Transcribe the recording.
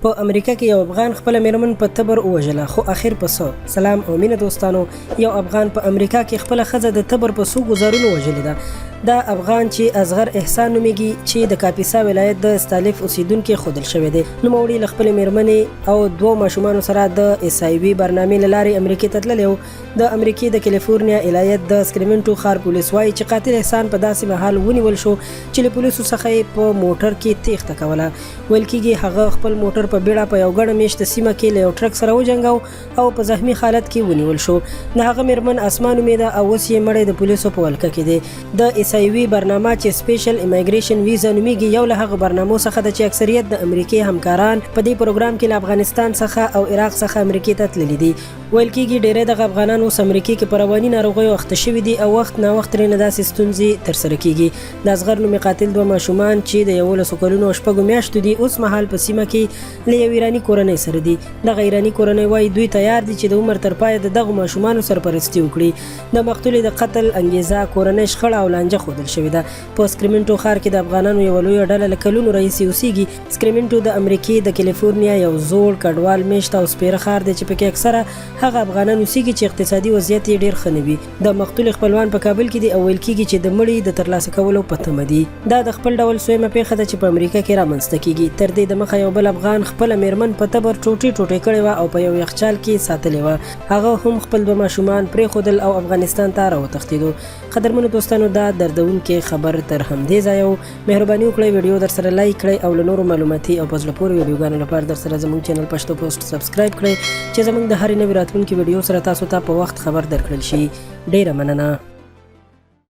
په امریکا کې یو افغان خپل میرمن په تبر ووژله خو اخر په څه. سلام او مینه دوستانو. یو افغان په امریکا کې خپل ښځه د تبر په څو ګزارونو وژلې ده. دا افغان چې اصغر احسان نومیږي چې د کاپیسا ولایت د استالف اوسیدونکي خودل شوی دی. نوموړي له خپل میرمنې او دوه ماشومانو سره د اس ای وي برنامې له لارې امریکې ته تللی و. د امریکې د کیلیفورنیا ایالت د سکریمنټو ښار پولیس وایي چې قاتل احسان په داسې مهال ونیول شو چې له پولیسو څخه یې په موټر کې تیښته کوله. ویل کېږي هغه خپل موټر په بیړه په یو ګڼه میشته سیمه کې له یو ټرک سره وجنګاو او په زخمي حالت کې ونیول شو. د هغه میرمن اسمان نومیده او اوس یې مړی د پولیسو په ولکه کې دی. د اس ای وي برنامه چې سپیشل امیګریشن ویزا نومیږي یو له هغه برنامو څخه ده چې اکثریت د امریکای همکاران په دې پروګرام کې له افغانستان څخه او عراق څخه امریکای ته تللي دي. ویل کېږي ډیری دغه افغانان اوس امریکای کې په رواني ناروغیو اخته شوي دي او وخت نا وخت ترېنه داسې ستونزې ترسره کېږي. د اصغر نومي قاتل دوه ماشومان چې د 11 کلونو او 6 میاشتو دي اوس مهال په سیمه کې له یو ایراني کورنۍ سره دي. دغه ایراني کورنۍ وایي دوی تیار دي چې د عمر تر پایه د دغو ماشومانو سرپرستي وکړي. د مقتولې د قتل انګیزه کورنۍ شخړه او لانجه ښودل شوې ده. په سکریمنټو ښار کې د افغانانو یوه لویه ډله له کلونو راهیسې اوسیږي. سکریمنټو د امریکې د کیلیفورنیا یو زوړ کډوال میشت او سپیره ښار دی چې پکې اکثره هغه افغانان اوسیږي چې اقتصادي وضعیت یې ډېر ښه نه وي. د مقتول خپلوان په کابل کې دي او ویل کېږي چې د مړي د ترلاسه کولو په تمه دي. دا د خپل ډول سویمه پیښه ده چې په امریکا کې رامنځته کېږي. تر دې دمخه یو بل افغان خپله میرمن په تبر ټوټې ټوټې کړې وه او په یو یخچال کې ساتلې وه. هغه هم خپل دوه ماشومان پرېښودل او افغانستان ته راوتښتېدو. قدرمنو دوستانو دا دردونکی خبر تر همدې ځایه و. مهرباني وکړئ ویډیو در سره لایک کړئ او له نورو معلوماتي او په زړه پورې ویډیوګانو لپاره در سره زموږ چینل پښتو پوسټ سبسکرایب کړئ چې زموږ د هرې نوې راتلونکې ویډیو سره تاسو ته په وخت خبر درکړل شي. ډیره مننه.